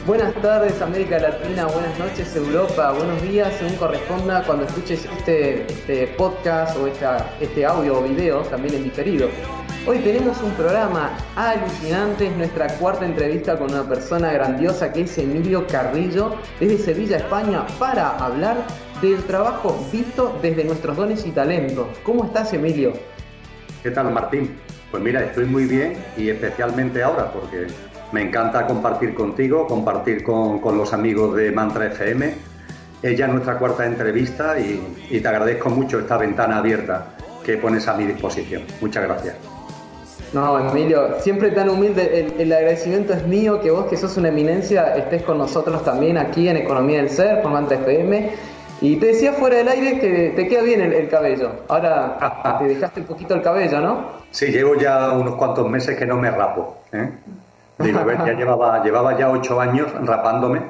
Buenas tardes América Latina, buenas noches Europa, buenos días según corresponda cuando escuches este podcast o este audio o video también en diferido. Hoy tenemos un programa alucinante, es nuestra cuarta entrevista con una persona grandiosa que es Emilio Carrillo desde Sevilla, España, para hablar del trabajo visto desde nuestros dones y talentos. ¿Cómo estás, Emilio? ¿Qué tal, Martín? Pues mira, estoy muy bien y especialmente ahora porque me encanta compartir contigo, compartir con los amigos de Mantra FM. Es ya nuestra cuarta entrevista y te agradezco mucho esta ventana abierta que pones a mi disposición. Muchas gracias. No, Emilio, siempre tan humilde, el agradecimiento es mío, que vos que sos una eminencia estés con nosotros también aquí en Economía del Ser, con Mantra FM. Y te decía fuera del aire que te queda bien el cabello. Ahora te dejaste un poquito el cabello, ¿no? Sí, llevo ya unos cuantos meses que no me rapo, ¿eh? Digo, a ver, ya llevaba ya 8 años rapándome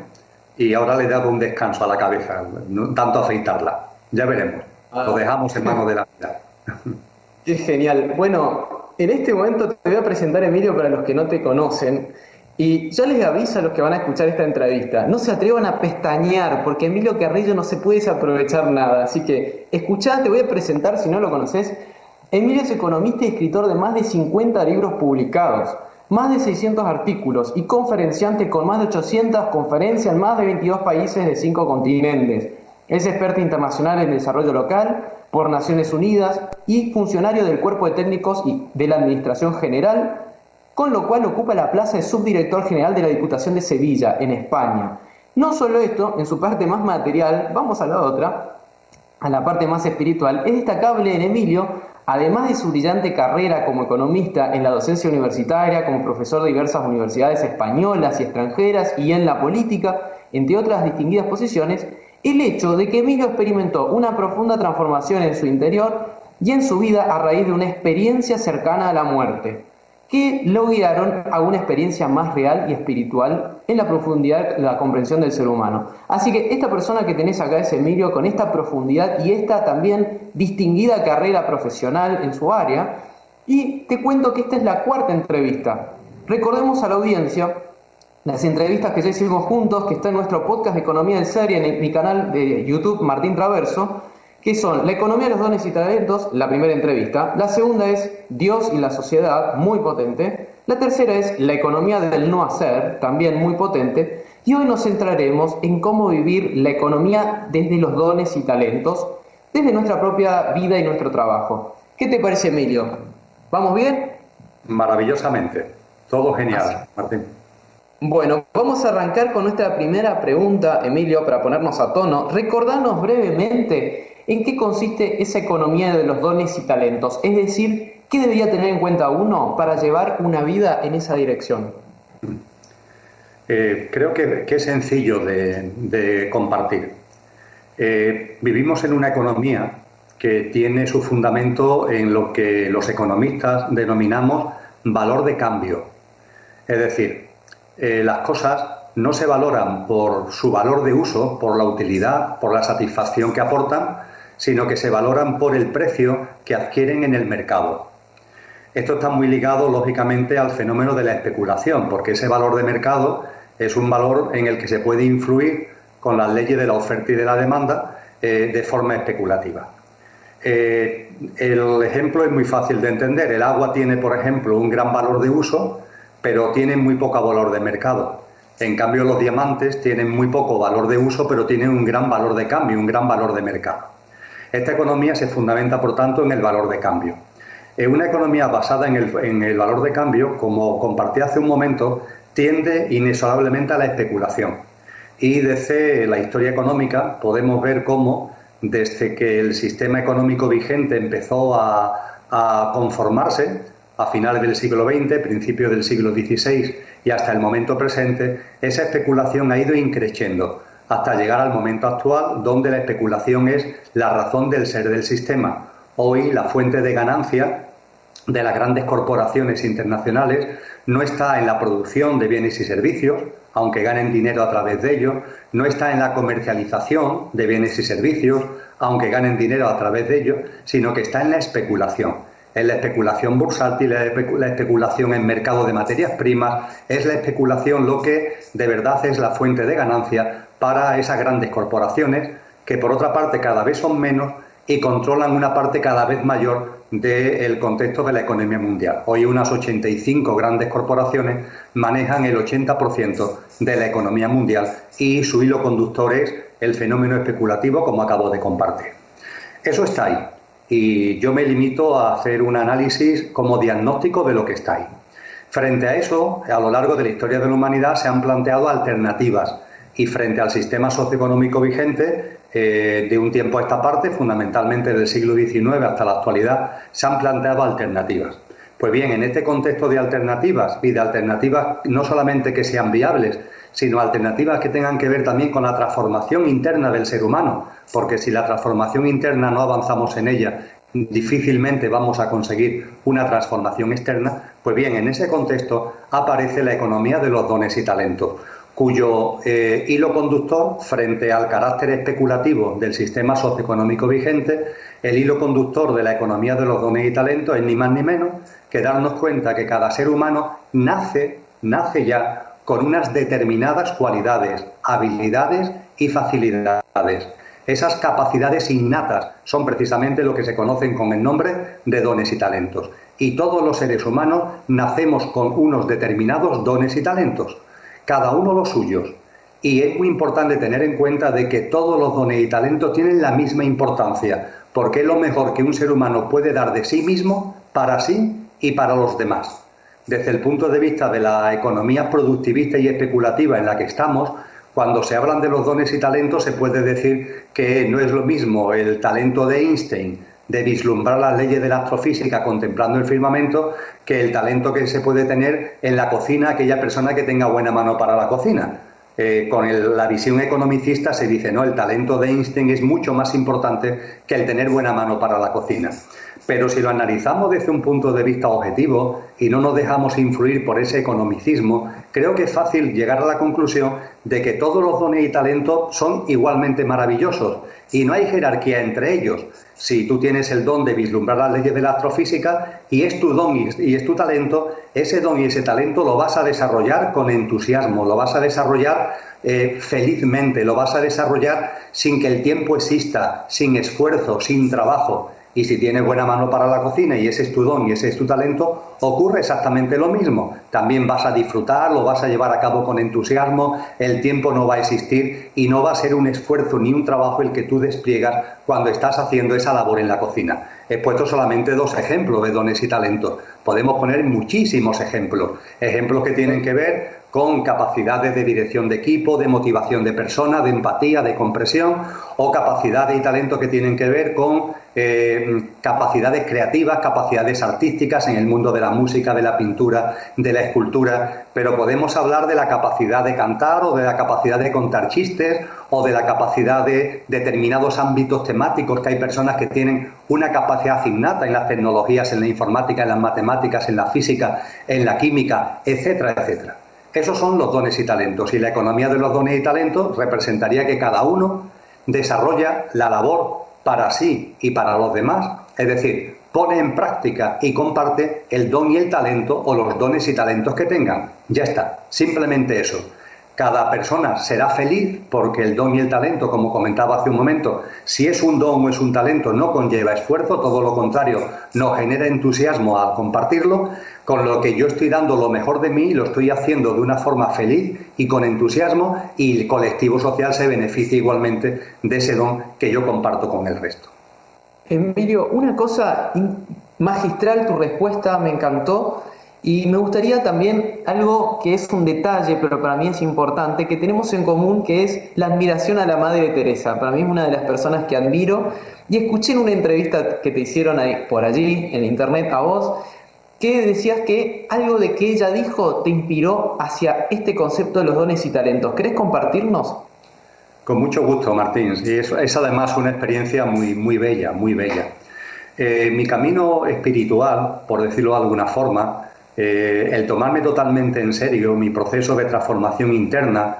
y ahora le he dado un descanso a la cabeza, no tanto afeitarla. Ya veremos, lo dejamos en manos de la vida. Qué genial. Bueno, en este momento te voy a presentar, Emilio, para los que no te conocen. Y yo les aviso a los que van a escuchar esta entrevista, no se atrevan a pestañear, porque Emilio Carrillo no se puede desaprovechar nada. Así que escuchá, te voy a presentar, si no lo conoces. Emilio es economista y escritor de más de 50 libros publicados, más de 600 artículos y conferenciante con más de 800 conferencias en más de 22 países de 5 continentes. Es experto internacional en desarrollo local por Naciones Unidas y funcionario del Cuerpo de Técnicos y de la Administración General, con lo cual ocupa la plaza de subdirector general de la Diputación de Sevilla, en España. No solo esto, en su parte más material, vamos a la otra, a la parte más espiritual, es destacable en Emilio, además de su brillante carrera como economista en la docencia universitaria, como profesor de diversas universidades españolas y extranjeras y en la política, entre otras distinguidas posiciones, el hecho de que Emilio experimentó una profunda transformación en su interior y en su vida a raíz de una experiencia cercana a la muerte, que lo guiaron a una experiencia más real y espiritual en la profundidad de la comprensión del ser humano. Así que esta persona que tenés acá es Emilio, con esta profundidad y esta también distinguida carrera profesional en su área, y te cuento que esta es la cuarta entrevista. Recordemos a la audiencia las entrevistas que ya hicimos juntos, que está en nuestro podcast de Economía del Ser y en mi canal de YouTube Martín Traverso, que son la economía de los dones y talentos, la primera entrevista. La segunda es Dios y la sociedad, muy potente. La tercera es la economía del no hacer, también muy potente. Y hoy nos centraremos en cómo vivir la economía desde los dones y talentos, desde nuestra propia vida y nuestro trabajo. ¿Qué te parece, Emilio? ¿Vamos bien? Maravillosamente, todo genial, Martín. Bueno, vamos a arrancar con nuestra primera pregunta, Emilio, para ponernos a tono. Recordanos brevemente en qué consiste esa economía de los dones y talentos, es decir, ¿qué debería tener en cuenta uno para llevar una vida en esa dirección? Creo que es sencillo de compartir. Vivimos en una economía que tiene su fundamento en lo que los economistas denominamos valor de cambio. Es decir, las cosas no se valoran por su valor de uso, por la utilidad, por la satisfacción que aportan, sino que se valoran por el precio que adquieren en el mercado. Esto está muy ligado, lógicamente, al fenómeno de la especulación, porque ese valor de mercado es un valor en el que se puede influir con las leyes de la oferta y de la demanda de forma especulativa. El ejemplo es muy fácil de entender. El agua tiene, por ejemplo, un gran valor de uso, pero tiene muy poco valor de mercado. En cambio, los diamantes tienen muy poco valor de uso, pero tienen un gran valor de cambio, un gran valor de mercado. Esta economía se fundamenta, por tanto, en el valor de cambio. Una economía basada en el valor de cambio, como compartí hace un momento, tiende inexorablemente a la especulación. Y desde la historia económica podemos ver cómo, desde que el sistema económico vigente empezó a conformarse, a finales del siglo XX, principios del siglo XVI y hasta el momento presente, esa especulación ha ido increciendo hasta llegar al momento actual, donde la especulación es la razón del ser del sistema. Hoy la fuente de ganancia de las grandes corporaciones internacionales no está en la producción de bienes y servicios, aunque ganen dinero a través de ellos, no está en la comercialización de bienes y servicios, aunque ganen dinero a través de ellos, sino que está en la especulación. es la especulación bursátil, la especulación en mercado de materias primas, es la especulación lo que de verdad es la fuente de ganancia para esas grandes corporaciones que por otra parte cada vez son menos y controlan una parte cada vez mayor del contexto de la economía mundial. Hoy unas 85 grandes corporaciones manejan el 80% de la economía mundial y su hilo conductor es el fenómeno especulativo, como acabo de compartir. Eso está ahí y yo me limito a hacer un análisis como diagnóstico de lo que está ahí. Frente a eso, a lo largo de la historia de la humanidad se han planteado alternativas y frente al sistema socioeconómico vigente, de un tiempo a esta parte, fundamentalmente del siglo XIX hasta la actualidad, se han planteado alternativas. Pues bien, en este contexto de alternativas, y de alternativas no solamente que sean viables, sino alternativas que tengan que ver también con la transformación interna del ser humano, porque si la transformación interna no avanzamos en ella, difícilmente vamos a conseguir una transformación externa. Pues bien, en ese contexto aparece la economía de los dones y talentos, cuyo hilo conductor, frente al carácter especulativo del sistema socioeconómico vigente, el hilo conductor de la economía de los dones y talentos es ni más ni menos que darnos cuenta que cada ser humano nace ya con unas determinadas cualidades, habilidades y facilidades. Esas capacidades innatas son precisamente lo que se conocen con el nombre de dones y talentos. Y todos los seres humanos nacemos con unos determinados dones y talentos, cada uno los suyos. Y es muy importante tener en cuenta de que todos los dones y talentos tienen la misma importancia, porque es lo mejor que un ser humano puede dar de sí mismo, para sí y para los demás. Desde el punto de vista de la economía productivista y especulativa en la que estamos, cuando se hablan de los dones y talentos se puede decir que no es lo mismo el talento de Einstein de vislumbrar las leyes de la astrofísica contemplando el firmamento que el talento que se puede tener en la cocina aquella persona que tenga buena mano para la cocina. Con la visión economicista se dice, no, el talento de Einstein es mucho más importante que el tener buena mano para la cocina. Pero si lo analizamos desde un punto de vista objetivo y no nos dejamos influir por ese economicismo, creo que es fácil llegar a la conclusión de que todos los dones y talentos son igualmente maravillosos y no hay jerarquía entre ellos. Si tú tienes el don de vislumbrar las leyes de la astrofísica y es tu don y es tu talento, ese don y ese talento lo vas a desarrollar con entusiasmo, lo vas a desarrollar felizmente, lo vas a desarrollar sin que el tiempo exista, sin esfuerzo, sin trabajo. Y si tienes buena mano para la cocina y ese es tu don y ese es tu talento, ocurre exactamente lo mismo. También vas a disfrutar, lo vas a llevar a cabo con entusiasmo, el tiempo no va a existir y no va a ser un esfuerzo ni un trabajo el que tú despliegas cuando estás haciendo esa labor en la cocina. He puesto solamente 2 ejemplos de dones y talentos. Podemos poner muchísimos ejemplos. Ejemplos que tienen que ver con capacidades de dirección de equipo, de motivación de persona, de empatía, de comprensión, o capacidades y talentos que tienen que ver con capacidades creativas, capacidades artísticas en el mundo de la música, de la pintura, de la escultura, pero podemos hablar de la capacidad de cantar o de la capacidad de contar chistes o de la capacidad de determinados ámbitos temáticos, que hay personas que tienen una capacidad innata en las tecnologías, en la informática, en las matemáticas, en la física, en la química, etcétera, etcétera. Esos son los dones y talentos, y la economía de los dones y talentos representaría que cada uno desarrolla la labor para sí y para los demás, es decir, pone en práctica y comparte el don y el talento o los dones y talentos que tengan. Ya está, simplemente eso. Cada persona será feliz porque el don y el talento, como comentaba hace un momento, si es un don o es un talento no conlleva esfuerzo, todo lo contrario, nos genera entusiasmo al compartirlo, con lo que yo estoy dando lo mejor de mí, lo estoy haciendo de una forma feliz y con entusiasmo, y el colectivo social se beneficia igualmente de ese don que yo comparto con el resto. Emilio, una cosa magistral, tu respuesta me encantó. Y me gustaría también algo que es un detalle, pero para mí es importante, que tenemos en común, que es la admiración a la Madre Teresa. Para mí es una de las personas que admiro. Y escuché en una entrevista que te hicieron por allí, en internet, a vos, que decías que algo de que ella dijo te inspiró hacia este concepto de los dones y talentos. ¿Querés compartirnos? Con mucho gusto, Martín. Y es además una experiencia muy, muy bella, muy bella. Mi camino espiritual, por decirlo de alguna forma, el tomarme totalmente en serio mi proceso de transformación interna,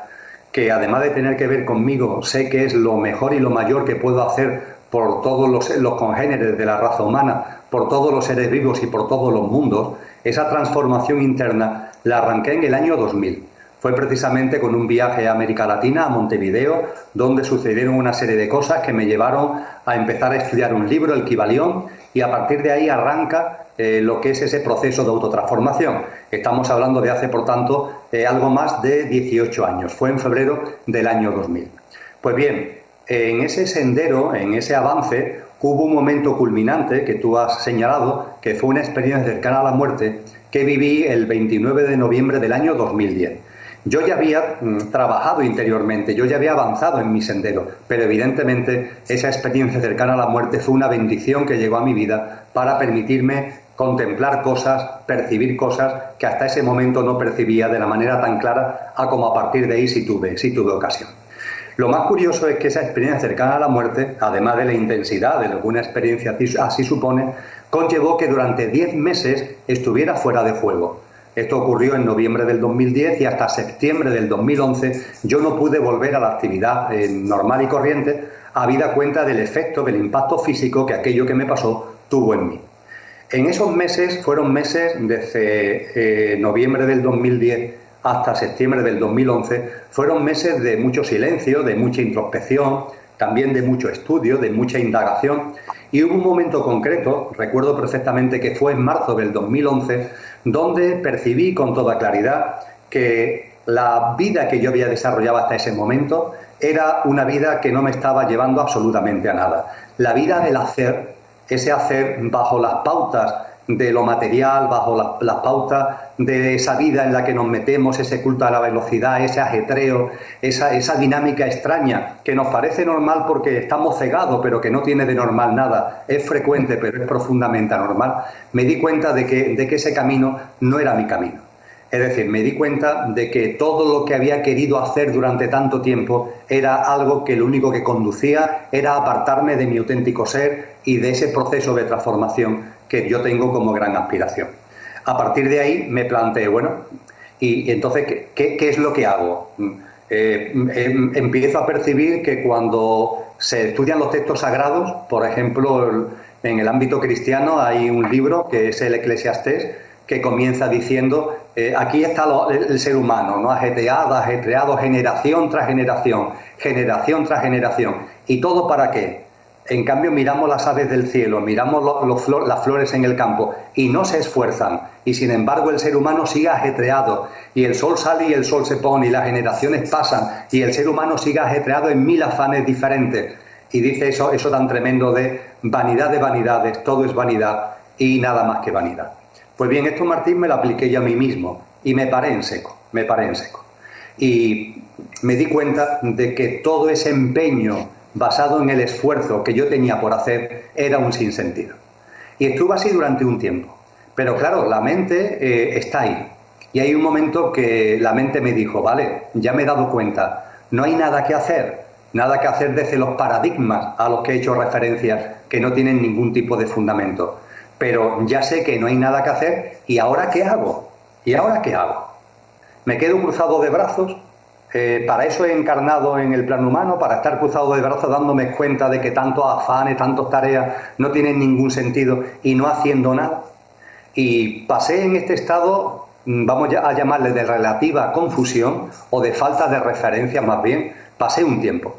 que además de tener que ver conmigo, sé que es lo mejor y lo mayor que puedo hacer por todos los congéneres de la raza humana, por todos los seres vivos y por todos los mundos, esa transformación interna la arranqué en el año 2000. Fue precisamente con un viaje a América Latina, a Montevideo, donde sucedieron una serie de cosas que me llevaron a empezar a estudiar un libro, el Kybalión, y a partir de ahí arranca lo que es ese proceso de autotransformación. Estamos hablando de hace, por tanto, algo más de 18 años. Fue en febrero del año 2000. Pues bien, en ese sendero, en ese avance, hubo un momento culminante que tú has señalado, que fue una experiencia cercana a la muerte que viví el 29 de noviembre del año 2010. Yo ya había trabajado interiormente, yo ya había avanzado en mi sendero, pero evidentemente esa experiencia cercana a la muerte fue una bendición que llegó a mi vida para permitirme contemplar cosas, percibir cosas que hasta ese momento no percibía de la manera tan clara a como a partir de ahí sí tuve ocasión. Lo más curioso es que esa experiencia cercana a la muerte, además de la intensidad de lo que una experiencia así supone, conllevó que durante 10 meses estuviera fuera de juego. Esto ocurrió en noviembre del 2010 y hasta septiembre del 2011 yo no pude volver a la actividad normal y corriente, habida cuenta del efecto, del impacto físico que aquello que me pasó tuvo en mí. En esos meses, fueron meses desde noviembre del 2010 hasta septiembre del 2011, fueron meses de mucho silencio, de mucha introspección, también de mucho estudio, de mucha indagación, y hubo un momento concreto, recuerdo perfectamente que fue en marzo del 2011, donde percibí con toda claridad que la vida que yo había desarrollado hasta ese momento era una vida que no me estaba llevando absolutamente a nada. La vida del hacer, ese hacer bajo las pautas de lo material, bajo las pautas de esa vida en la que nos metemos, ese culto a la velocidad, ese ajetreo, esa dinámica extraña que nos parece normal porque estamos cegados, pero que no tiene de normal nada, es frecuente, pero es profundamente anormal. Me di cuenta de que ese camino no era mi camino. Es decir, me di cuenta de que todo lo que había querido hacer durante tanto tiempo era algo que lo único que conducía era apartarme de mi auténtico ser y de ese proceso de transformación que yo tengo como gran aspiración. A partir de ahí me planteé, bueno, y entonces, ¿qué es lo que hago? Empiezo a percibir que cuando se estudian los textos sagrados, por ejemplo, en el ámbito cristiano hay un libro que es el Eclesiastés, que comienza diciendo, aquí está el ser humano, ¿no? Ajetreado, generación tras generación, generación tras generación. ¿Y todo para qué? En cambio miramos las aves del cielo, miramos las flores en el campo y no se esfuerzan. Y sin embargo el ser humano sigue ajetreado y el sol sale y el sol se pone y las generaciones pasan y el ser humano sigue ajetreado en 1000 afanes diferentes. Y dice eso tan tremendo de vanidades, todo es vanidad y nada más que vanidad. Pues bien, esto, Martín, me lo apliqué yo a mí mismo y me paré en seco. Y me di cuenta de que todo ese empeño basado en el esfuerzo que yo tenía por hacer era un sinsentido. Y estuve así durante un tiempo. Pero claro, la mente está ahí. Y hay un momento que la mente me dijo, vale, ya me he dado cuenta, no hay nada que hacer desde los paradigmas a los que he hecho referencia que no tienen ningún tipo de fundamento. Pero ya sé que no hay nada que hacer, ¿y ahora qué hago? ¿Me quedo cruzado de brazos? Para eso he encarnado en el plano humano, para estar cruzado de brazos dándome cuenta de que tantos afanes, tantas tareas no tienen ningún sentido y no haciendo nada. Y pasé en este estado, vamos a llamarle de relativa confusión o de falta de referencia más bien, pasé un tiempo.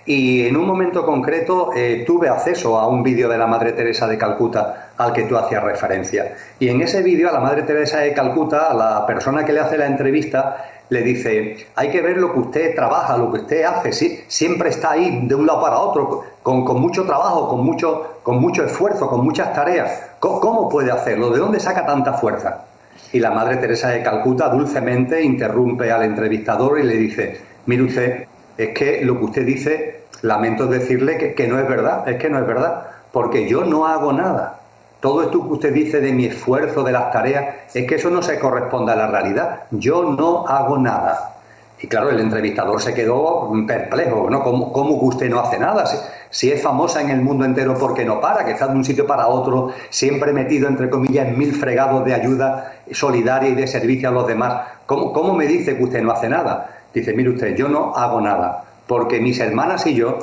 Y en un momento concreto tuve acceso a un vídeo de la Madre Teresa de Calcuta al que tú hacías referencia. Y en ese vídeo a la Madre Teresa de Calcuta, a la persona que le hace la entrevista, le dice, hay que ver lo que usted trabaja, lo que usted hace, ¿sí? Siempre está ahí de un lado para otro, con mucho trabajo, con mucho esfuerzo, con muchas tareas. ¿Cómo puede hacerlo? ¿De dónde saca tanta fuerza? Y la Madre Teresa de Calcuta dulcemente interrumpe al entrevistador y le dice, mire usted, es que lo que usted dice, lamento decirle que no es verdad, porque yo no hago nada. Todo esto que usted dice de mi esfuerzo, de las tareas, es que eso no se corresponde a la realidad. Yo no hago nada. Y claro, el entrevistador se quedó perplejo, ¿no? ¿Cómo que usted no hace nada? Si es famosa en el mundo entero porque no para, que está de un sitio para otro, siempre metido, entre comillas, en 1000 fregados de ayuda solidaria y de servicio a los demás. ¿Cómo me dice que usted no hace nada? Dice, mire usted, yo no hago nada, porque mis hermanas y yo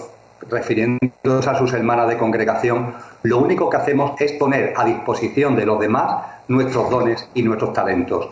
refiriéndose a sus hermanas de congregación, lo único que hacemos es poner a disposición de los demás nuestros dones y nuestros talentos.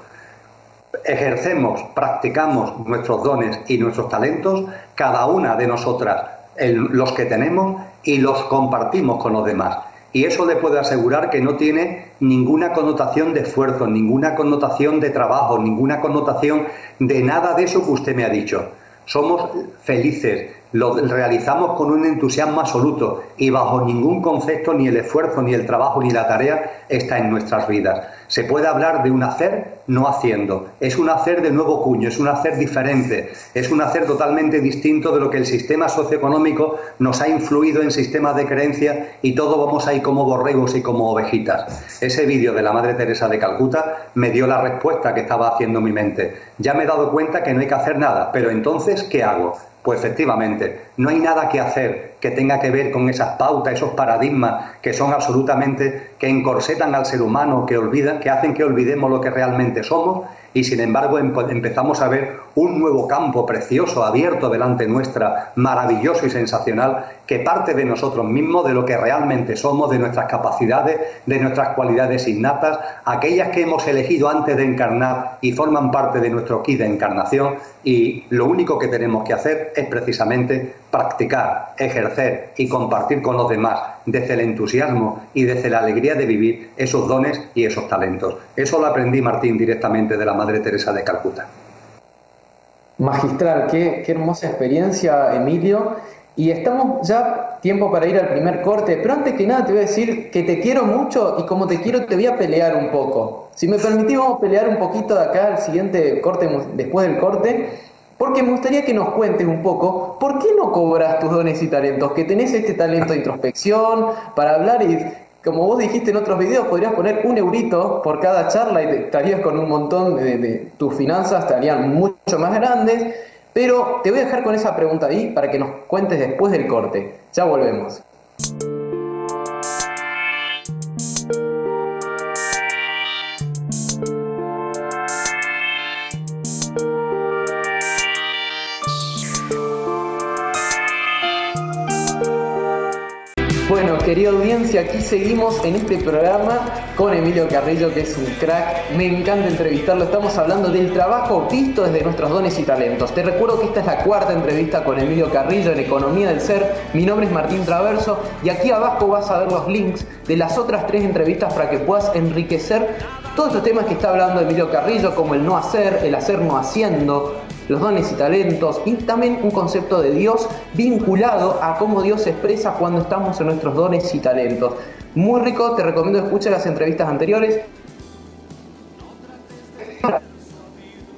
Ejercemos, practicamos nuestros dones y nuestros talentos, cada una de nosotras, los que tenemos, y los compartimos con los demás. Y eso le puedo asegurar que no tiene ninguna connotación de esfuerzo, ninguna connotación de trabajo, ninguna connotación de nada de eso que usted me ha dicho. Somos felices, lo realizamos con un entusiasmo absoluto y bajo ningún concepto ni el esfuerzo, ni el trabajo, ni la tarea está en nuestras vidas. Se puede hablar de un hacer no haciendo. Es un hacer de nuevo cuño, es un hacer diferente, es un hacer totalmente distinto de lo que el sistema socioeconómico nos ha influido en sistemas de creencias y todos vamos ahí como borregos y como ovejitas. Ese vídeo de la Madre Teresa de Calcuta me dio la respuesta que estaba haciendo mi mente. Ya me he dado cuenta que no hay que hacer nada, pero entonces, ¿qué hago? Pues efectivamente, no hay nada que hacer que tenga que ver con esas pautas, esos paradigmas que son absolutamente, que encorsetan al ser humano, que hacen que olvidemos lo que realmente somos, y sin embargo empezamos a ver un nuevo campo precioso, abierto delante nuestra, maravilloso y sensacional, que parte de nosotros mismos, de lo que realmente somos, de nuestras capacidades, de nuestras cualidades innatas, aquellas que hemos elegido antes de encarnar y forman parte de nuestro kit de encarnación, y lo único que tenemos que hacer es precisamente practicar, ejercer y compartir con los demás desde el entusiasmo y desde la alegría de vivir esos dones y esos talentos. Eso lo aprendí, Martín, directamente de la Madre Teresa de Calcuta. Magistral, qué hermosa experiencia, Emilio. Y estamos ya tiempo para ir al primer corte, pero antes que nada te voy a decir que te quiero mucho y como te quiero te voy a pelear un poco. Si me permitís, vamos a pelear un poquito de acá al siguiente corte, después del corte, porque me gustaría que nos cuentes un poco por qué no cobras tus dones y talentos, que tenés este talento de introspección para hablar y, como vos dijiste en otros videos, podrías poner €1 por cada charla y estarías con un montón de tus finanzas, estarían mucho más grandes. Pero te voy a dejar con esa pregunta ahí para que nos cuentes después del corte. Ya volvemos. Bueno, querida audiencia, aquí seguimos en este programa con Emilio Carrillo, que es un crack. Me encanta entrevistarlo. Estamos hablando del trabajo visto desde nuestros dones y talentos. Te recuerdo que esta es la cuarta entrevista con Emilio Carrillo en Economía del Ser. Mi nombre es Martín Traverso y aquí abajo vas a ver los links de las otras 3 entrevistas para que puedas enriquecer todos estos temas que está hablando Emilio Carrillo, como el no hacer, el hacer no haciendo, los dones y talentos, y también un concepto de Dios vinculado a cómo Dios se expresa cuando estamos en nuestros dones y talentos. Muy rico, te recomiendo escuchar las entrevistas anteriores.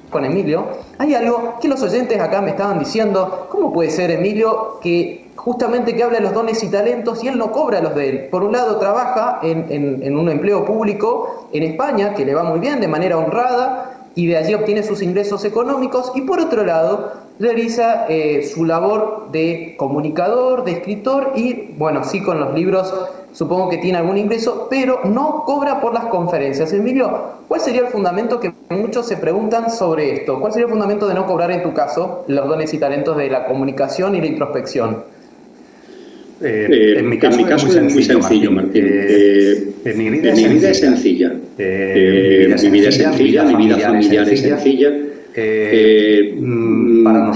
Con Emilio, hay algo que los oyentes acá me estaban diciendo: ¿cómo puede ser, Emilio, que justamente que habla de los dones y talentos y él no cobra los de él? Por un lado trabaja en un empleo público en España, que le va muy bien, de manera honrada, y de allí obtiene sus ingresos económicos, y por otro lado realiza su labor de comunicador, de escritor, y bueno, sí, con los libros supongo que tiene algún ingreso, pero no cobra por las conferencias. Emilio, ¿cuál sería el fundamento que muchos se preguntan sobre esto? ¿Cuál sería el fundamento de no cobrar, en tu caso, los dones y talentos de la comunicación y la introspección? En mi caso es muy sencillo, Martín. Mi vida es sencilla. Mi vida es sencilla, mi vida familiar es sencilla.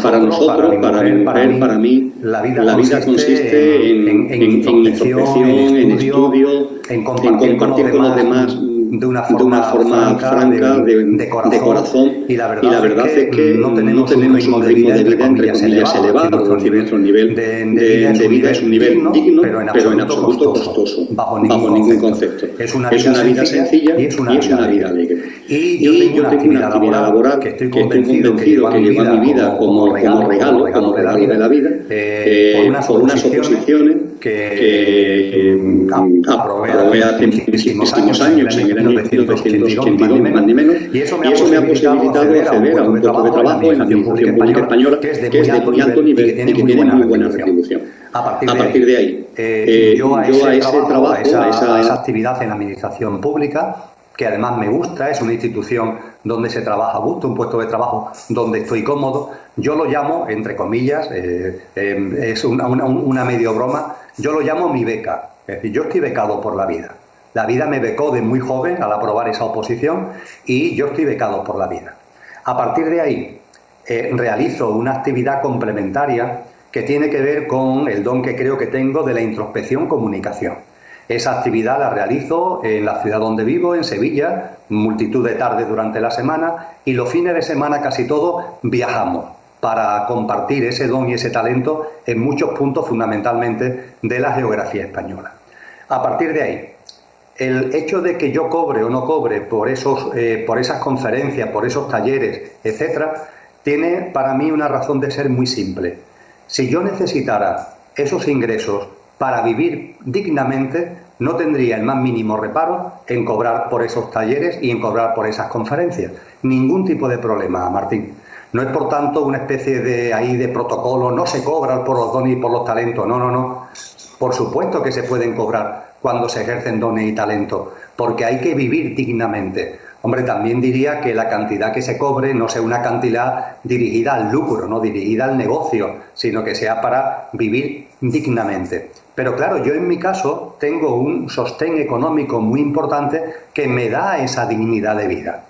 Para nosotros, para mi mujer, para mí, la vida consiste en introspección, en estudio, en compartir con los demás de una forma franca, de corazón, y la verdad es que no tenemos un ritmo de vida, entre comillas, elevado. Nuestro nivel de vida es un nivel digno, pero en absoluto costoso, bajo ningún concepto. Es una vida sencilla y es una vida alegre. Y yo tengo una actividad laboral que estoy convencido que lleva mi vida como regalo de la vida, por unas oposiciones que aprobé hace muchísimos años, en el año 1982, ni más ni menos, y eso me ha posibilitado acceder a un puesto de trabajo en la Administración Pública Española que es de muy alto nivel y que tiene muy buena retribución. A partir de ahí, yo a ese trabajo, a esa actividad en la Administración Pública, que además me gusta, es una institución donde se trabaja a gusto, un puesto de trabajo donde estoy cómodo. Yo lo llamo, entre comillas, es una medio broma, yo lo llamo mi beca. Es decir, yo estoy becado por la vida. La vida me becó de muy joven al aprobar esa oposición y yo estoy becado por la vida. A partir de ahí, realizo una actividad complementaria que tiene que ver con el don que creo que tengo de la introspección-comunicación. Esa actividad la realizo en la ciudad donde vivo, en Sevilla, multitud de tardes durante la semana, y los fines de semana casi todos viajamos para compartir ese don y ese talento en muchos puntos fundamentalmente de la geografía española. A partir de ahí, el hecho de que yo cobre o no cobre por esas conferencias, por esos talleres, etcétera, tiene para mí una razón de ser muy simple. Si yo necesitara esos ingresos para vivir dignamente, no tendría el más mínimo reparo en cobrar por esos talleres y en cobrar por esas conferencias. Ningún tipo de problema, Martín. No es, por tanto, una especie de protocolo, no se cobra por los dones y por los talentos. No, no, no. Por supuesto que se pueden cobrar cuando se ejercen dones y talentos, porque hay que vivir dignamente. Hombre, también diría que la cantidad que se cobre no sea una cantidad dirigida al lucro, no dirigida al negocio, sino que sea para vivir dignamente. Pero claro, yo en mi caso tengo un sostén económico muy importante que me da esa dignidad de vida.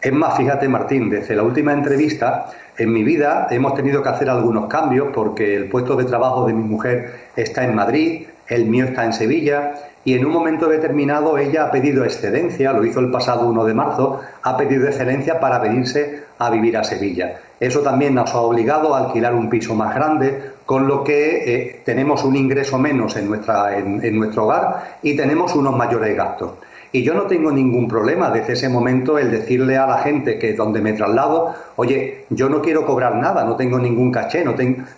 Es más, fíjate, Martín, desde la última entrevista, en mi vida hemos tenido que hacer algunos cambios porque el puesto de trabajo de mi mujer está en Madrid, el mío está en Sevilla, y en un momento determinado ella ha pedido excedencia, lo hizo el pasado 1 de marzo, ha pedido excedencia para venirse a vivir a Sevilla. Eso también nos ha obligado a alquilar un piso más grande, con lo que tenemos un ingreso menos en nuestro hogar y tenemos unos mayores gastos. Y yo no tengo ningún problema desde ese momento el decirle a la gente que donde me traslado, oye, yo no quiero cobrar nada, no tengo ningún caché,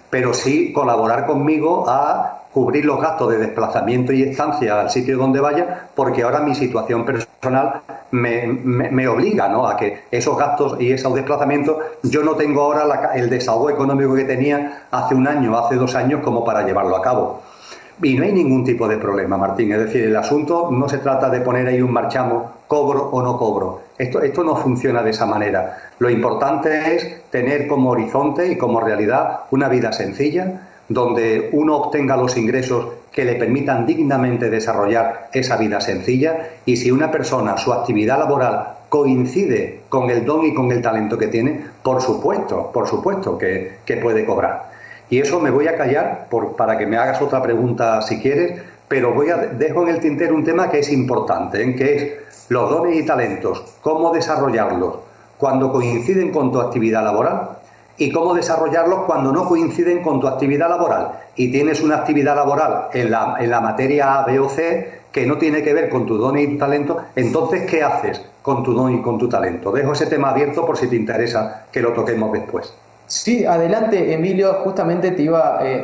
pero sí colaborar conmigo a cubrir los gastos de desplazamiento y estancia al sitio donde vaya, porque ahora mi situación personal me obliga, ¿no?, a que esos gastos y esos desplazamientos, yo no tengo ahora el desahogo económico que tenía hace un año, hace 2 años, como para llevarlo a cabo. Y no hay ningún tipo de problema, Martín. Es decir, el asunto no se trata de poner ahí un marchamo, cobro o no cobro. Esto no funciona de esa manera. Lo importante es tener como horizonte y como realidad una vida sencilla, donde uno obtenga los ingresos que le permitan dignamente desarrollar esa vida sencilla, y si una persona, su actividad laboral coincide con el don y con el talento que tiene, por supuesto que puede cobrar. Y eso me voy a callar para que me hagas otra pregunta si quieres, pero dejo en el tintero un tema que es importante, que es los dones y talentos, cómo desarrollarlos cuando coinciden con tu actividad laboral y cómo desarrollarlos cuando no coinciden con tu actividad laboral y tienes una actividad laboral en la materia A, B o C que no tiene que ver con tu don y tu talento. Entonces, ¿qué haces con tu don y con tu talento? Dejo ese tema abierto por si te interesa que lo toquemos después. Sí, adelante, Emilio. Justamente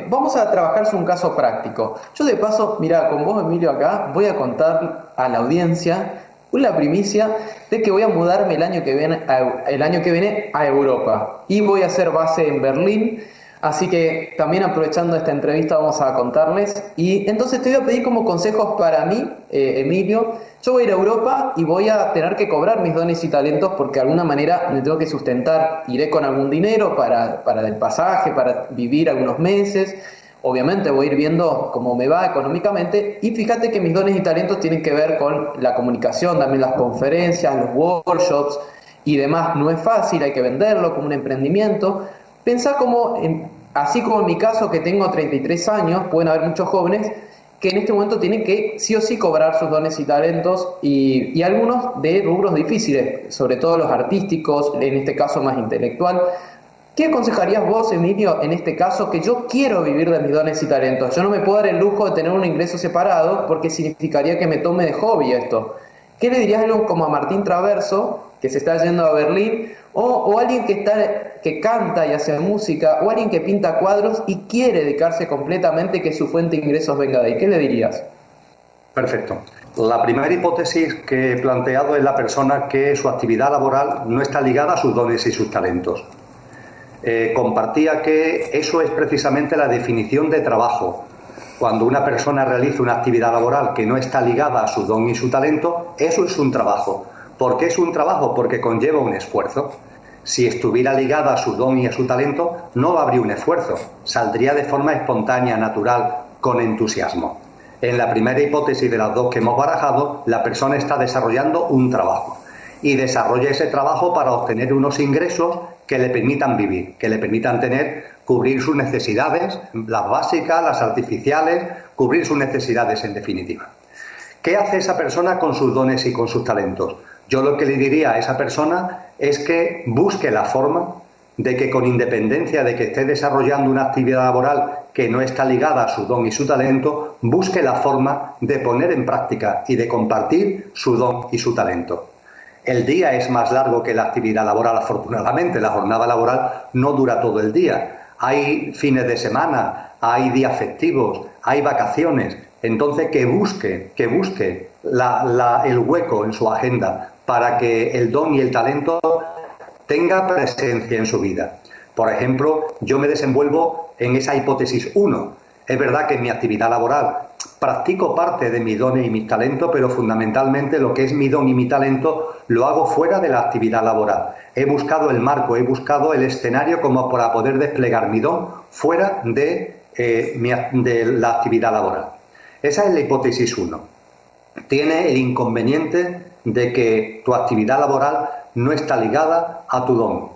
vamos a trabajar sobre un caso práctico. Yo, de paso, mira, con vos, Emilio, acá voy a contar a la audiencia la primicia de que voy a mudarme el año que viene a Europa y voy a hacer base en Berlín. Así que también, aprovechando esta entrevista, vamos a contarles. Y entonces te voy a pedir como consejos para mí, Emilio. Yo voy a ir a Europa y voy a tener que cobrar mis dones y talentos porque de alguna manera me tengo que sustentar. Iré con algún dinero para el pasaje, para vivir algunos meses. Obviamente voy a ir viendo cómo me va económicamente. Y fíjate que mis dones y talentos tienen que ver con la comunicación, también las conferencias, los workshops y demás. No es fácil, hay que venderlo como un emprendimiento. Pensá así como en mi caso, que tengo 33 años, pueden haber muchos jóvenes que en este momento tienen que sí o sí cobrar sus dones y talentos y algunos de rubros difíciles, sobre todo los artísticos, en este caso más intelectual. ¿Qué aconsejarías vos, Emilio, en este caso, que yo quiero vivir de mis dones y talentos? Yo no me puedo dar el lujo de tener un ingreso separado porque significaría que me tome de hobby esto. ¿Qué le dirías como a Martín Traverso, que se está yendo a Berlín, o alguien que canta y hace música, o alguien que pinta cuadros y quiere dedicarse completamente, que su fuente de ingresos venga de ahí? ¿Qué le dirías? Perfecto. La primera hipótesis que he planteado es la persona que su actividad laboral no está ligada a sus dones y sus talentos. Compartía que eso es precisamente la definición de trabajo. Cuando una persona realiza una actividad laboral que no está ligada a su don y su talento, eso es un trabajo. ¿Por qué es un trabajo? Porque conlleva un esfuerzo. Si estuviera ligada a su don y a su talento, no habría un esfuerzo, saldría de forma espontánea, natural, con entusiasmo. En la primera hipótesis de las dos que hemos barajado, la persona está desarrollando un trabajo y desarrolla ese trabajo para obtener unos ingresos que le permitan vivir, que le permitan cubrir sus necesidades, las básicas, las artificiales, cubrir sus necesidades en definitiva. ¿Qué hace esa persona con sus dones y con sus talentos? Yo lo que le diría a esa persona es que busque la forma de que, con independencia de que esté desarrollando una actividad laboral que no está ligada a su don y su talento, busque la forma de poner en práctica y de compartir su don y su talento. El día es más largo que la actividad laboral, afortunadamente. La jornada laboral no dura todo el día. Hay fines de semana, hay días festivos, hay vacaciones. Entonces, que busque el hueco en su agenda para que el don y el talento tenga presencia en su vida. Por ejemplo, yo me desenvuelvo en esa hipótesis 1. Es verdad que en mi actividad laboral practico parte de mis dones y mis talentos, pero fundamentalmente lo que es mi don y mi talento lo hago fuera de la actividad laboral. He buscado el marco, he buscado el escenario como para poder desplegar mi don fuera de la actividad laboral. Esa es la hipótesis 1. Tiene el inconveniente de que tu actividad laboral no está ligada a tu don.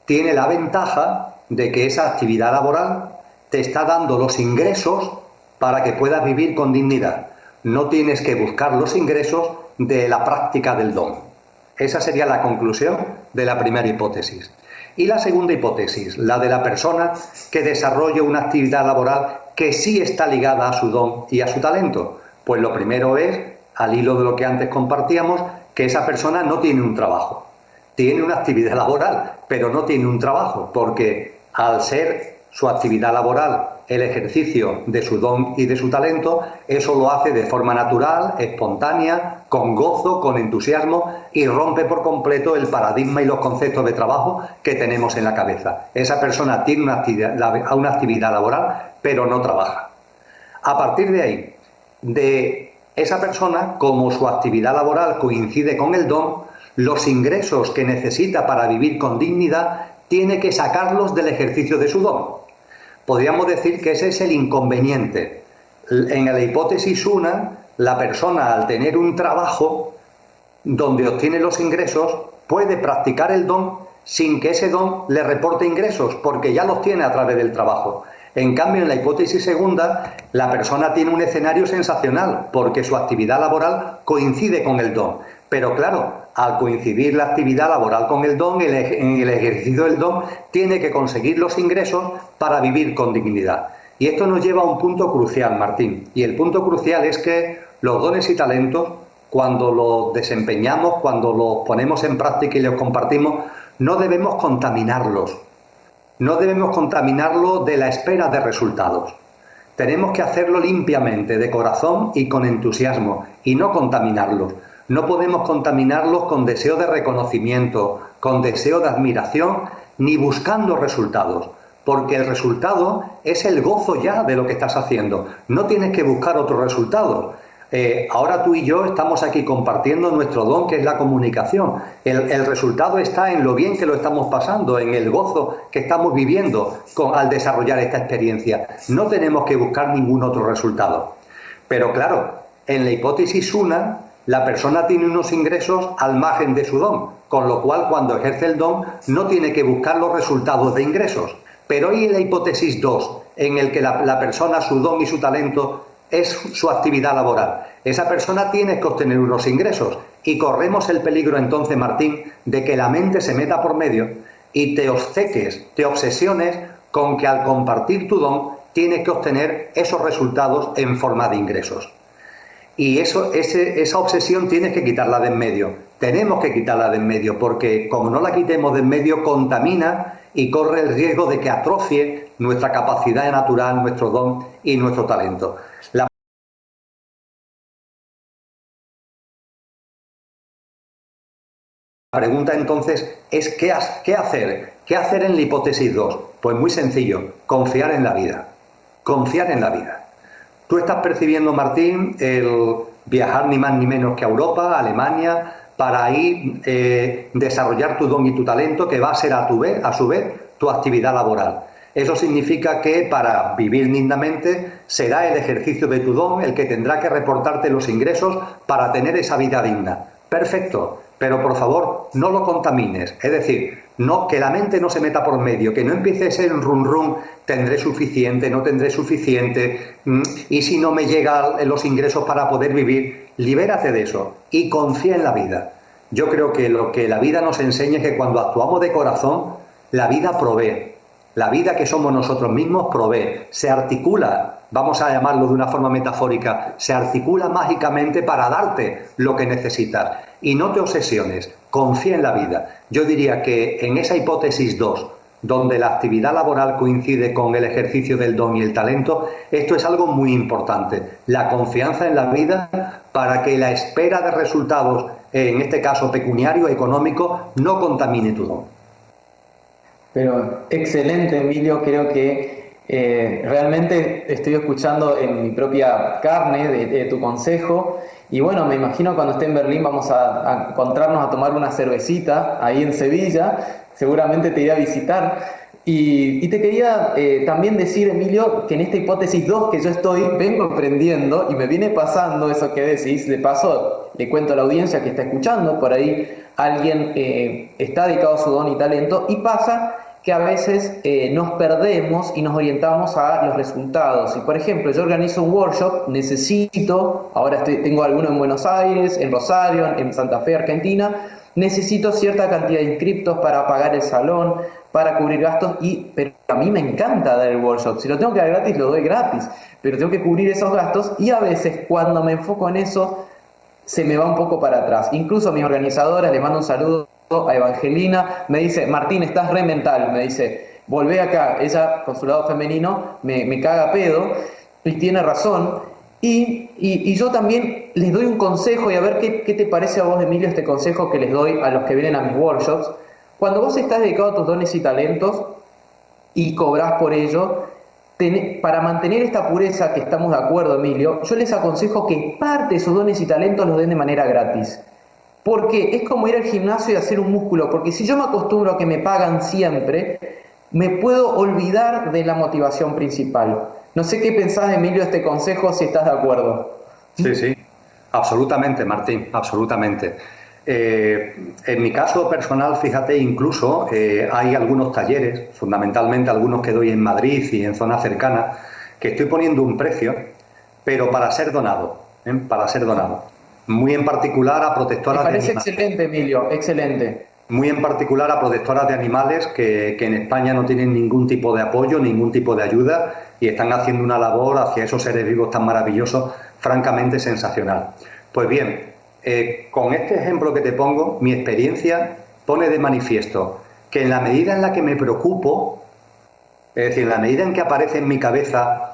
Tiene la ventaja de que esa actividad laboral te está dando los ingresos para que puedas vivir con dignidad. No tienes que buscar los ingresos de la práctica del don. Esa sería la conclusión de la primera hipótesis. Y la segunda hipótesis, la de la persona que desarrolla una actividad laboral que sí está ligada a su don y a su talento. Pues lo primero es, al hilo de lo que antes compartíamos, que esa persona no tiene un trabajo. Tiene una actividad laboral, pero no tiene un trabajo, porque al ser su actividad laboral el ejercicio de su don y de su talento, eso lo hace de forma natural, espontánea, con gozo, con entusiasmo, y rompe por completo el paradigma y los conceptos de trabajo que tenemos en la cabeza. Esa persona tiene una actividad laboral, pero no trabaja. A partir de ahí, de esa persona, como su actividad laboral coincide con el don, los ingresos que necesita para vivir con dignidad tiene que sacarlos del ejercicio de su don. Podríamos decir que ese es el inconveniente. En la hipótesis 1, la persona, al tener un trabajo donde obtiene los ingresos, puede practicar el don sin que ese don le reporte ingresos, porque ya los tiene a través del trabajo. En cambio, en la hipótesis segunda, la persona tiene un escenario sensacional, porque su actividad laboral coincide con el don. Pero claro, al coincidir la actividad laboral con el don, en el ejercicio del don, tiene que conseguir los ingresos para vivir con dignidad. Y esto nos lleva a un punto crucial, Martín. Y el punto crucial es que los dones y talentos, cuando los desempeñamos, cuando los ponemos en práctica y los compartimos, no debemos contaminarlos. No debemos contaminarlos de la espera de resultados. Tenemos que hacerlo limpiamente, de corazón y con entusiasmo, y no contaminarlos. No podemos contaminarlos con deseo de reconocimiento, con deseo de admiración, ni buscando resultados, porque el resultado es el gozo ya de lo que estás haciendo. No tienes que buscar otro resultado. Ahora tú y yo estamos aquí compartiendo nuestro don, que es la comunicación. El resultado está en lo bien que lo estamos pasando, en el gozo que estamos viviendo al desarrollar esta experiencia. No tenemos que buscar ningún otro resultado. Pero claro, en la hipótesis 1, la persona tiene unos ingresos al margen de su don, con lo cual cuando ejerce el don no tiene que buscar los resultados de ingresos. Pero ¿y en la hipótesis 2, en el que la persona, su don y su talento es su actividad laboral? Esa persona tiene que obtener unos ingresos y corremos el peligro entonces, Martín, de que la mente se meta por medio y te obceques, te obsesiones con que al compartir tu don tienes que obtener esos resultados en forma de ingresos. Y esa obsesión tienes que quitarla de en medio. Tenemos que quitarla de en medio, porque como no la quitemos de en medio, contamina y corre el riesgo de que atrofie nuestra capacidad natural, nuestro don y nuestro talento. La pregunta entonces es ¿qué hacer? ¿Qué hacer en la hipótesis 2? Pues muy sencillo, confiar en la vida. Confiar en la vida. Tú estás percibiendo, Martín, el viajar ni más ni menos que a Europa, a Alemania, para ir desarrollar tu don y tu talento, que va a ser a su vez tu actividad laboral. Eso significa que para vivir dignamente será el ejercicio de tu don el que tendrá que reportarte los ingresos para tener esa vida digna. Perfecto, pero por favor no lo contamines, es decir, no, que la mente no se meta por medio, que no empiece a ser run, tendré suficiente, no tendré suficiente, y si no me llegan los ingresos para poder vivir, libérate de eso y confía en la vida. Yo creo que lo que la vida nos enseña es que cuando actuamos de corazón, la vida provee. La vida que somos nosotros mismos provee, se articula, vamos a llamarlo de una forma metafórica, se articula mágicamente para darte lo que necesitas. Y no te obsesiones, confía en la vida. Yo diría que en esa hipótesis 2, donde la actividad laboral coincide con el ejercicio del don y el talento, esto es algo muy importante. La confianza en la vida para que la espera de resultados, en este caso pecuniario, económico, no contamine tu don. Pero excelente, Emilio, creo que realmente estoy escuchando en mi propia carne de tu consejo, y bueno, me imagino cuando esté en Berlín vamos a encontrarnos a tomar una cervecita ahí en Sevilla, seguramente te iré a visitar, y te quería también decir, Emilio, que en esta hipótesis 2 que yo vengo aprendiendo y me viene pasando eso que decís. De paso, le cuento a la audiencia que está escuchando, por ahí alguien está dedicado a su don y talento, y pasa que a veces nos perdemos y nos orientamos a los resultados. Y por ejemplo, yo organizo un workshop, ahora tengo alguno en Buenos Aires, en Rosario, en Santa Fe, Argentina, necesito cierta cantidad de inscriptos para pagar el salón, para cubrir gastos, pero a mí me encanta dar el workshop. Si lo tengo que dar gratis, lo doy gratis, pero tengo que cubrir esos gastos, y a veces cuando me enfoco en eso, se me va un poco para atrás. Incluso a mis organizadoras, les mando un saludo a Evangelina, me dice: Martín, estás re mental, me dice, volvé acá. Ella, con su lado femenino, me caga pedo, y tiene razón. Y yo también les doy un consejo, y a ver qué te parece a vos, Emilio, este consejo que les doy a los que vienen a mis workshops. Cuando vos estás dedicado a tus dones y talentos y cobrás por ello, para mantener esta pureza, que estamos de acuerdo, Emilio, yo les aconsejo que parte de sus dones y talentos los den de manera gratis. Porque es como ir al gimnasio y hacer un músculo, porque si yo me acostumbro a que me pagan siempre, me puedo olvidar de la motivación principal. No sé qué pensás, Emilio, de este consejo, si estás de acuerdo. Sí, absolutamente, Martín, absolutamente. En mi caso personal, fíjate, incluso hay algunos talleres, fundamentalmente algunos que doy en Madrid y en zonas cercanas, que estoy poniendo un precio, pero para ser donado, para ser donado. Muy en particular a protectoras de animales. Me parece excelente, Emilio, excelente. Muy en particular a protectoras de animales que en España no tienen ningún tipo de apoyo, ningún tipo de ayuda, y están haciendo una labor hacia esos seres vivos tan maravillosos, francamente sensacional. Pues bien, con este ejemplo que te pongo, mi experiencia pone de manifiesto que en la medida en la que me preocupo, es decir, en la medida en que aparece en mi cabeza,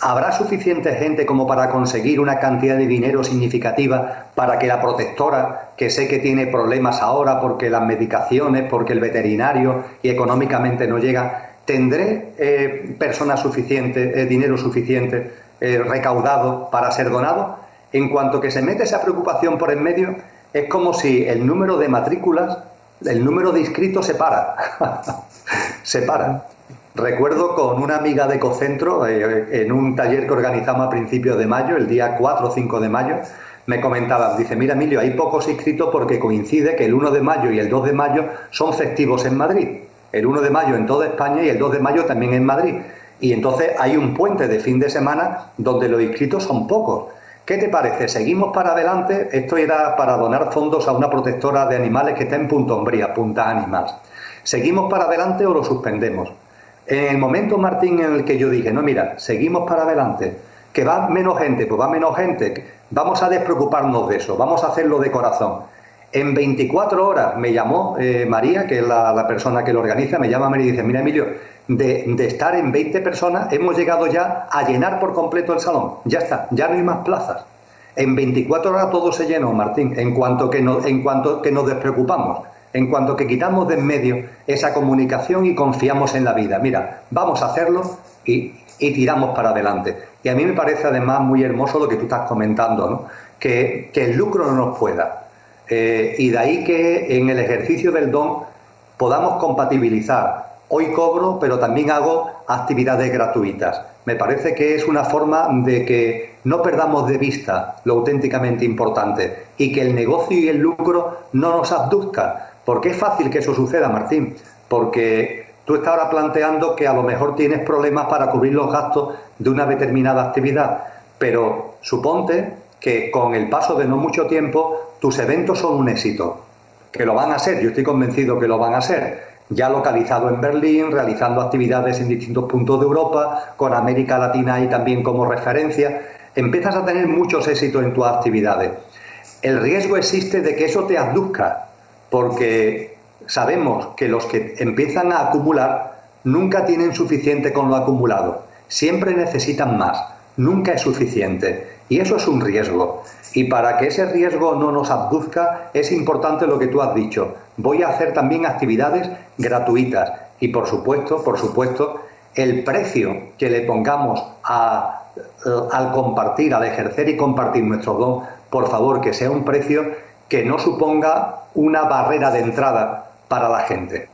¿habrá suficiente gente como para conseguir una cantidad de dinero significativa para que la protectora, que sé que tiene problemas ahora porque las medicaciones, porque el veterinario y económicamente no llega, tendré personas suficientes, dinero suficiente recaudado para ser donado? En cuanto que se mete esa preocupación por en medio, es como si el número de matrículas, el número de inscritos se para. Se para. Recuerdo con una amiga de Ecocentro, en un taller que organizamos a principios de mayo, el día 4 o 5 de mayo, me comentaba, dice: mira, Emilio, hay pocos inscritos porque coincide que el 1 de mayo y el 2 de mayo son festivos en Madrid. El 1 de mayo en toda España y el 2 de mayo también en Madrid. Y entonces hay un puente de fin de semana donde los inscritos son pocos. ¿Qué te parece? ¿Seguimos para adelante? Esto era para donar fondos a una protectora de animales que está en Punta Umbría, Punta Animals. ¿Seguimos para adelante o lo suspendemos? En el momento, Martín, en el que yo dije, no, mira, seguimos para adelante, que va menos gente, pues va menos gente, vamos a despreocuparnos de eso, vamos a hacerlo de corazón. En 24 horas me llamó María, que es la persona que lo organiza, me llama y dice: mira, Emilio, de estar en 20 personas hemos llegado ya a llenar por completo el salón, ya está, ya no hay más plazas. En 24 horas todo se llenó, Martín, en cuanto que nos despreocupamos. En cuanto que quitamos de en medio esa comunicación y confiamos en la vida. Mira, vamos a hacerlo y tiramos para adelante. Y a mí me parece además muy hermoso lo que tú estás comentando, ¿no? Que el lucro no nos pueda. Y de ahí que en el ejercicio del don podamos compatibilizar. Hoy cobro, pero también hago actividades gratuitas. Me parece que es una forma de que no perdamos de vista lo auténticamente importante y que el negocio y el lucro no nos abduzcan. Porque es fácil que eso suceda, Martín, porque tú estás ahora planteando que a lo mejor tienes problemas para cubrir los gastos de una determinada actividad, pero suponte que con el paso de no mucho tiempo tus eventos son un éxito, que lo van a ser, yo estoy convencido que lo van a ser, ya localizado en Berlín, realizando actividades en distintos puntos de Europa, con América Latina ahí también como referencia, empiezas a tener muchos éxitos en tus actividades. El riesgo existe de que eso te abduzca, porque sabemos que los que empiezan a acumular nunca tienen suficiente con lo acumulado, siempre necesitan más, nunca es suficiente, y eso es un riesgo. Y para que ese riesgo no nos abduzca, es importante lo que tú has dicho. Voy a hacer también actividades gratuitas y, por supuesto, el precio que le pongamos al compartir, al ejercer y compartir nuestro don, por favor, que sea un precio que no suponga una barrera de entrada para la gente.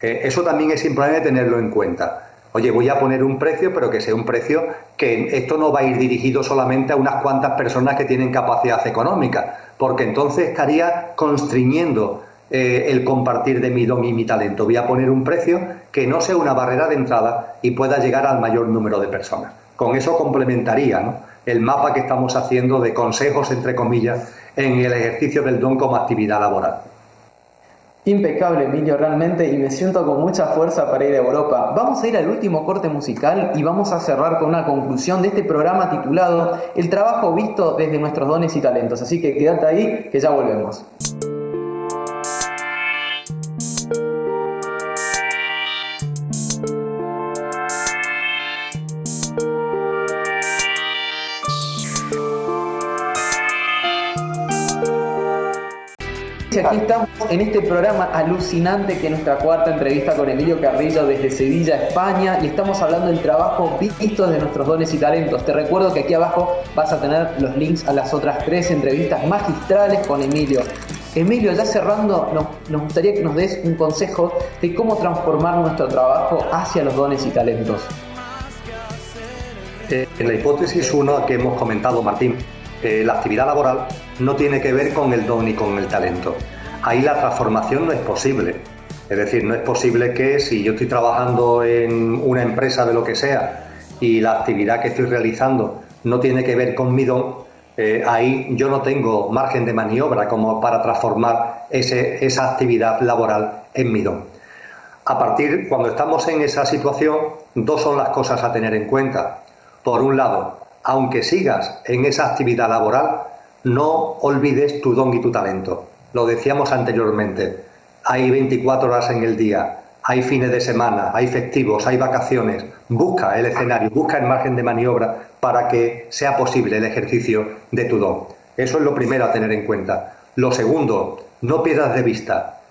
Eso también es importante tenerlo en cuenta. Oye, voy a poner un precio, pero que sea un precio que esto no va a ir dirigido solamente a unas cuantas personas que tienen capacidad económica, porque entonces estaría constriñendo el compartir de mi don y mi talento. Voy a poner un precio que no sea una barrera de entrada y pueda llegar al mayor número de personas. Con eso complementaría, ¿no?, el mapa que estamos haciendo de consejos, entre comillas, en el ejercicio del don como actividad laboral. Impecable, Emilio, realmente, y me siento con mucha fuerza para ir a Europa. Vamos a ir al último corte musical y vamos a cerrar con una conclusión de este programa titulado El trabajo visto desde nuestros dones y talentos. Así que quédate ahí, que ya volvemos. Aquí estamos en este programa alucinante que es nuestra cuarta entrevista con Emilio Carrillo desde Sevilla, España, y estamos hablando del trabajo visto de nuestros dones y talentos. Te recuerdo que aquí abajo vas a tener los links a las otras 3 entrevistas magistrales con Emilio. Emilio, ya cerrando, nos gustaría que nos des un consejo de cómo transformar nuestro trabajo hacia los dones y talentos. En la hipótesis 1 que hemos comentado, Martín, la actividad laboral no tiene que ver con el don ni con el talento. Ahí la transformación no es posible. Es decir, no es posible que si yo estoy trabajando en una empresa de lo que sea y la actividad que estoy realizando no tiene que ver con mi don, ahí yo no tengo margen de maniobra como para transformar esa actividad laboral en mi don. Cuando estamos en esa situación, 2 son las cosas a tener en cuenta. Por un lado, aunque sigas en esa actividad laboral, no olvides tu don y tu talento. Lo decíamos anteriormente, hay 24 horas en el día, hay fines de semana, hay festivos, hay vacaciones. Busca el escenario, busca el margen de maniobra para que sea posible el ejercicio de tu don. Eso es lo primero a tener en cuenta. Lo segundo, no pierdas de vista.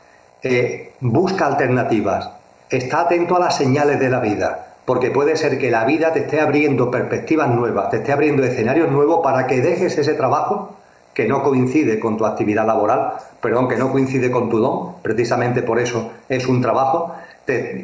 Busca alternativas. Está atento a las señales de la vida. Porque puede ser que la vida te esté abriendo perspectivas nuevas, te esté abriendo escenarios nuevos para que dejes ese trabajo que no coincide con tu actividad laboral, que no coincide con tu don, precisamente por eso es un trabajo,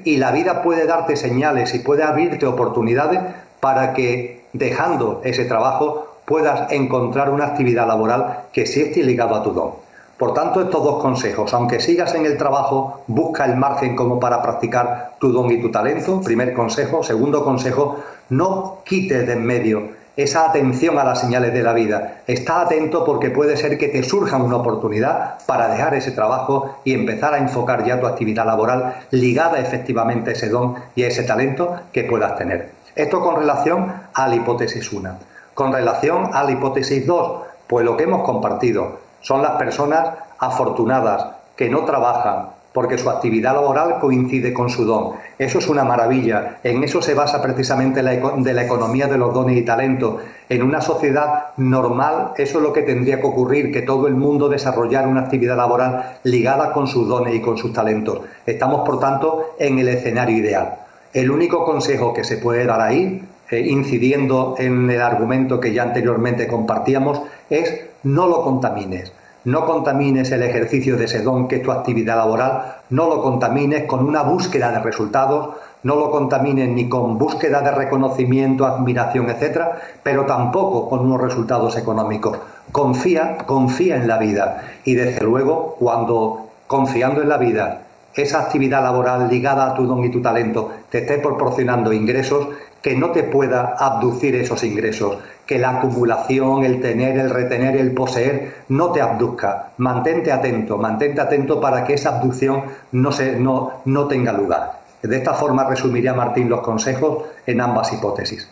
y la vida puede darte señales y puede abrirte oportunidades para que, dejando ese trabajo, puedas encontrar una actividad laboral que sí esté ligado a tu don. Por tanto, estos 2 consejos, aunque sigas en el trabajo, busca el margen como para practicar tu don y tu talento, primer consejo. Segundo consejo, no quites de en medio esa atención a las señales de la vida. Está atento porque puede ser que te surja una oportunidad para dejar ese trabajo y empezar a enfocar ya tu actividad laboral ligada efectivamente a ese don y a ese talento que puedas tener. Esto con relación a la hipótesis 1. Con relación a la hipótesis 2, pues lo que hemos compartido. Son las personas afortunadas que no trabajan porque su actividad laboral coincide con su don. Eso es una maravilla. En eso se basa precisamente la economía de los dones y talentos. En una sociedad normal, eso es lo que tendría que ocurrir, que todo el mundo desarrollara una actividad laboral ligada con sus dones y con sus talentos. Estamos, por tanto, en el escenario ideal. El único consejo que se puede dar ahí, incidiendo en el argumento que ya anteriormente compartíamos, es no lo contamines. No contamines el ejercicio de ese don que es tu actividad laboral, no lo contamines con una búsqueda de resultados, no lo contamines ni con búsqueda de reconocimiento, admiración, etcétera, pero tampoco con unos resultados económicos. Confía en la vida y desde luego cuando confiando en la vida esa actividad laboral ligada a tu don y tu talento te esté proporcionando ingresos, que no te pueda abducir esos ingresos, que la acumulación, el tener, el retener, el poseer no te abduzca. Mantente atento para que esa abducción no tenga lugar. De esta forma resumiría Martín los consejos en ambas hipótesis.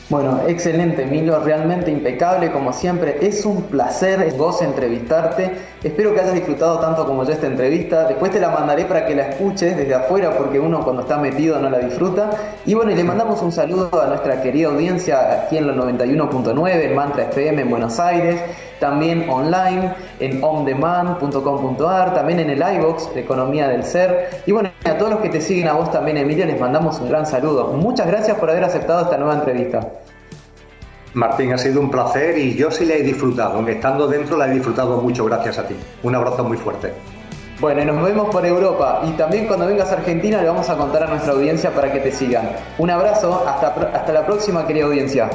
Bueno, excelente, Emilio, realmente impecable como siempre. Es un placer, es goce entrevistarte. Espero que hayas disfrutado tanto como yo esta entrevista. Después te la mandaré para que la escuches desde afuera porque uno cuando está metido no la disfruta. Y bueno, y le mandamos un saludo a nuestra querida audiencia aquí en los 91.9, en Mantra FM en Buenos Aires. También online en ondemand.com.ar, también en el iVoox de Economía del Ser. Y bueno, a todos los que te siguen, a vos también, Emilio, les mandamos un gran saludo. Muchas gracias por haber aceptado esta nueva entrevista. Martín, ha sido un placer y yo sí la he disfrutado. Estando dentro la he disfrutado mucho, gracias a ti. Un abrazo muy fuerte. Bueno, y nos vemos por Europa y también cuando vengas a Argentina le vamos a contar a nuestra audiencia para que te sigan. Un abrazo, hasta la próxima, querida audiencia.